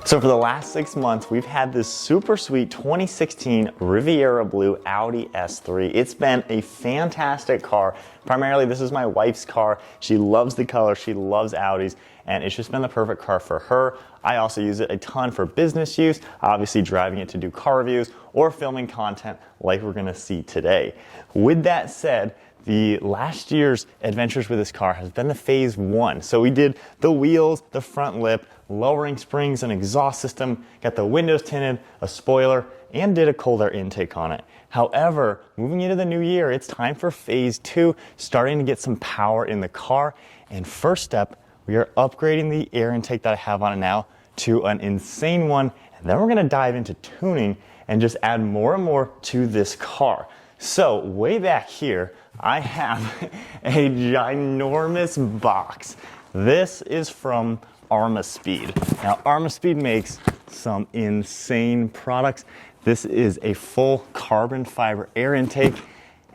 So for the last 6 months, we've had this super sweet 2016 Riviera Blue Audi S3. It's been a fantastic car. Primarily, this is my wife's car. She loves the color, she loves Audis, and it's just been the perfect car for her. I also use it a ton for business use, obviously driving it to do car reviews or filming content like we're gonna see today. With that said, the last year's adventures with this car has been the phase one. So we did the wheels, the front lip, lowering springs, an exhaust system, got the windows tinted, a spoiler, and did a cold air intake on it. However, moving into the new year, it's time for phase two, starting to get some power in the car. And first step, we are upgrading the air intake that I have on it now to an insane one. And then we're gonna dive into tuning and just add more and more to this car. So way back here, I have a ginormous box. This is from Armaspeed. Now, Armaspeed makes some insane products. This is a full carbon fiber air intake,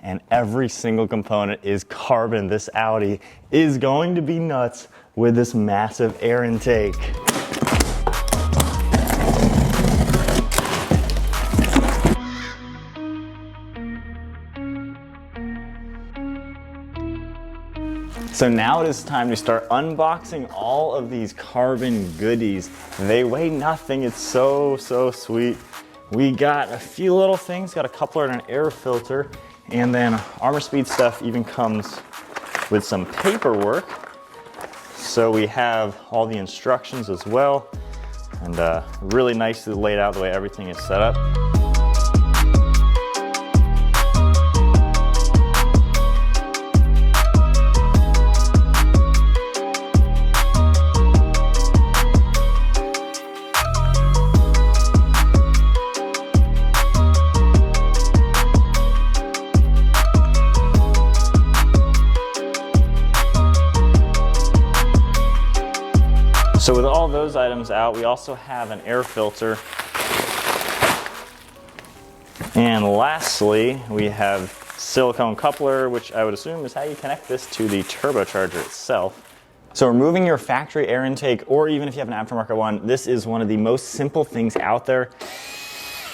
and every single component is carbon. This Audi is going to be nuts with this massive air intake. So now it is time to start unboxing all of these carbon goodies. They weigh nothing, it's so sweet. We got a few little things, got a coupler and an air filter, and then Armaspeed stuff even comes with some paperwork. So we have all the instructions as well, and really nicely laid out the way everything is set up. So with all those items out, we also have an air filter. And lastly, we have silicone coupler, which I would assume is how you connect this to the turbocharger itself. So removing your factory air intake, or even if you have an aftermarket one, this is one of the most simple things out there.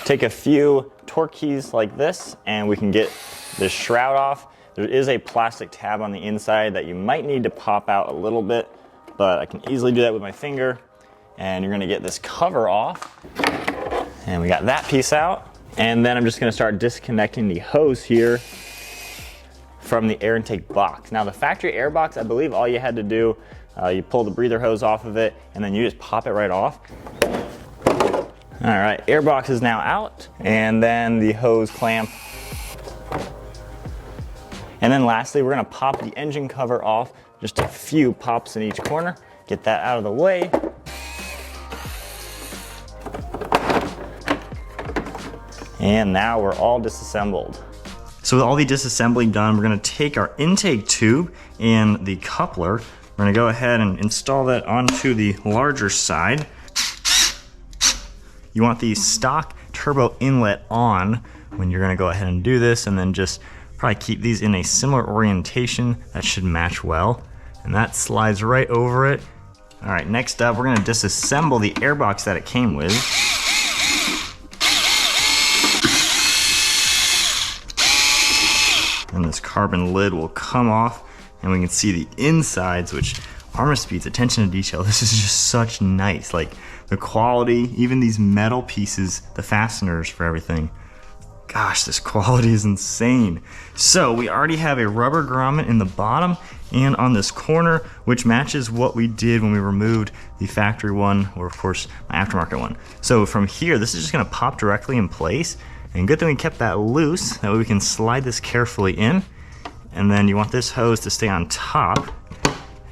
Take a few torque keys like this, and we can get this shroud off. There is a plastic tab on the inside that you might need to pop out a little bit, but I can easily do that with my finger. And you're gonna get this cover off. And we got that piece out. And then I'm just gonna start disconnecting the hose here from the air intake box. Now the factory air box, I believe all you had to do, you pull the breather hose off of it and then you just pop it right off. All right, air box is now out. And then the hose clamp. And then lastly, we're gonna pop the engine cover off. Just a few pops in each corner. Get that out of the way. And now we're all disassembled. So with all the disassembly done, we're gonna take our intake tube and the coupler. We're gonna go ahead and install that onto the larger side. You want the stock turbo inlet on when you're gonna go ahead and do this, and then just probably keep these in a similar orientation. That should match well. And that slides right over it. All right, next up, we're gonna disassemble the airbox that it came with. And this carbon lid will come off, and we can see the insides, which Armaspeed's attention to detail, this is just such nice. Like the quality, even these metal pieces, the fasteners for everything. Gosh, this quality is insane. So we already have a rubber grommet in the bottom and on this corner, which matches what we did when we removed the factory one, or of course, my aftermarket one. So from here, this is just gonna pop directly in place. And good thing we kept that loose, that way we can slide this carefully in. And then you want this hose to stay on top.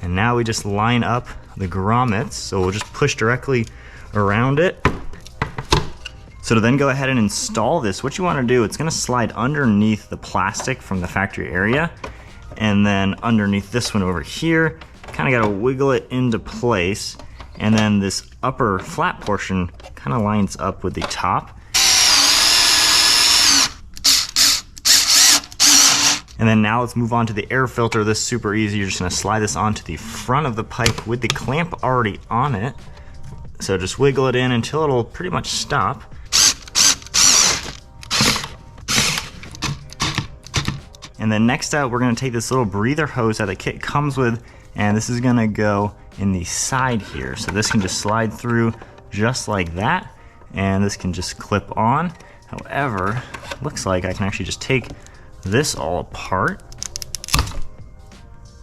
And now we just line up the grommets. So we'll just push directly around it. So to then go ahead and install this, what you want to do, it's going to slide underneath the plastic from the factory area, and then underneath this one over here, kind of got to wiggle it into place, and then this upper flat portion kind of lines up with the top. And then now let's move on to the air filter. This is super easy. You're just going to slide this onto the front of the pipe with the clamp already on it. So just wiggle it in until it'll pretty much stop. And then next up, we're gonna take this little breather hose that the kit comes with, and this is gonna go in the side here. So this can just slide through just like that, and this can just clip on. However, looks like I can actually just take this all apart.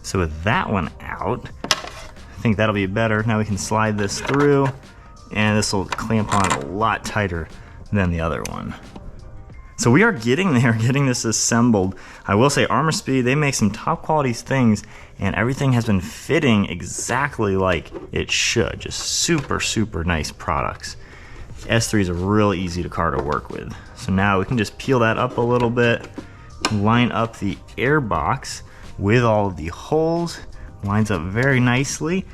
So with that one out, I think that'll be better. Now we can slide this through, and this will clamp on a lot tighter than the other one. So we are getting there, getting this assembled. I will say Armaspeed, they make some top quality things, and everything has been fitting exactly like it should. Just super, super nice products. S3 is a real easy car to work with. So now we can just peel that up a little bit, line up the air box with all of the holes, lines up very nicely.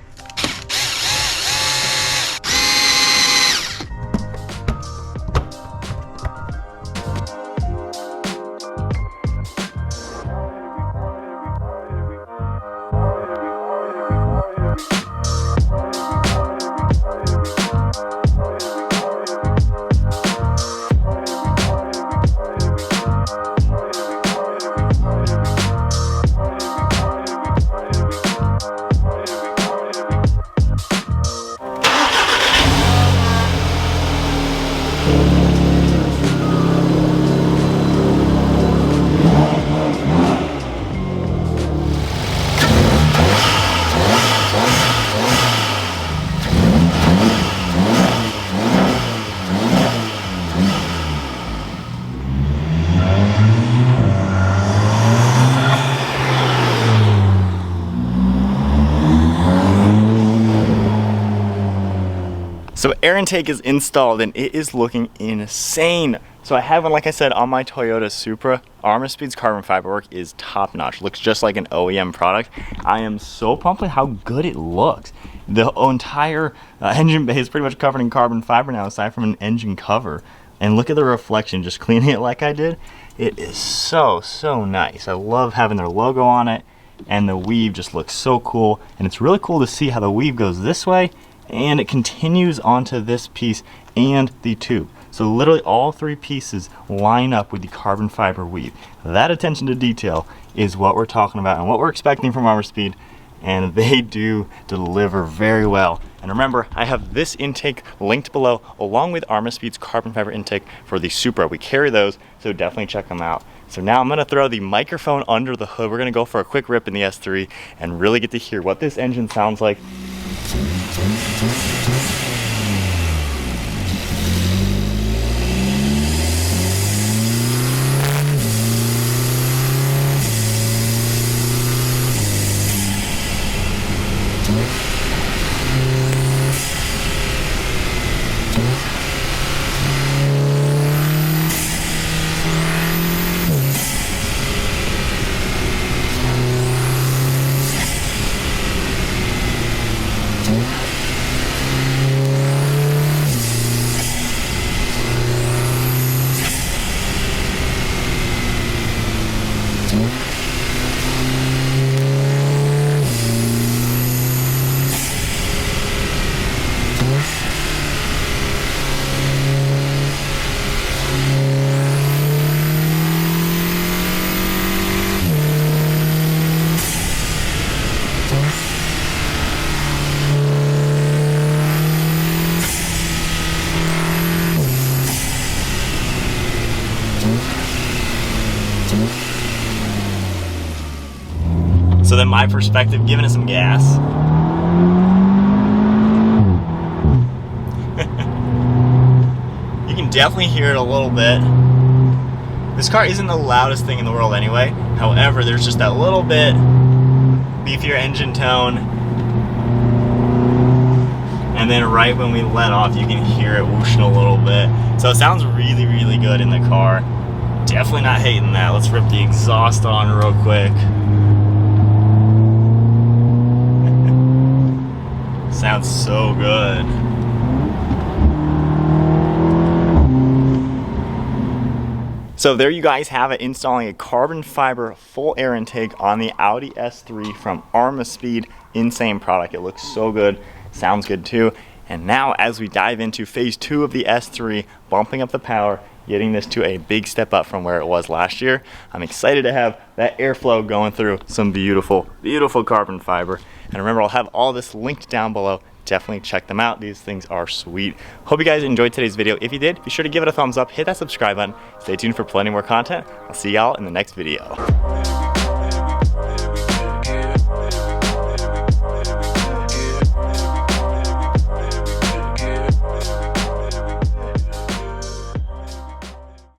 So air intake is installed and it is looking insane. So I have one, like I said, on my Toyota Supra. Armaspeed's carbon fiber work is top notch. Looks just like an OEM product. I am so pumped with how good it looks. The entire engine bay is pretty much covered in carbon fiber now, aside from an engine cover. And look at the reflection, just cleaning it like I did. It is so, so nice. I love having their logo on it, and the weave just looks so cool. And it's really cool to see how the weave goes this way, and it continues onto this piece and the tube. So literally all three pieces line up with the carbon fiber weave. That attention to detail is what we're talking about and what we're expecting from Armaspeed, and they do deliver very well. And remember, I have this intake linked below along with Armaspeed's carbon fiber intake for the Supra. We carry those, so definitely check them out. So now I'm gonna throw the microphone under the hood. We're gonna go for a quick rip in the S3 and really get to hear what this engine sounds like. So then my perspective, giving it some gas. You can definitely hear it a little bit. This car isn't the loudest thing in the world anyway. However, there's just that little bit beefier engine tone. And then right when we let off, you can hear it whooshing a little bit. So it sounds really, really good in the car. Definitely not hating that. Let's rip the exhaust on real quick. Sounds so good. So there you guys have it, installing a carbon fiber full air intake on the Audi S3 from Armaspeed. Insane product. It looks so good, sounds good too. And now as we dive into phase 2 of the S3, bumping up the power, getting this to a big step up from where it was last year, I'm excited to have that airflow going through some beautiful, beautiful carbon fiber. And remember, I'll have all this linked down below. Definitely check them out. These things are sweet. Hope you guys enjoyed today's video. If you did, be sure to give it a thumbs up, hit that subscribe button. Stay tuned for plenty more content. I'll see y'all in the next video.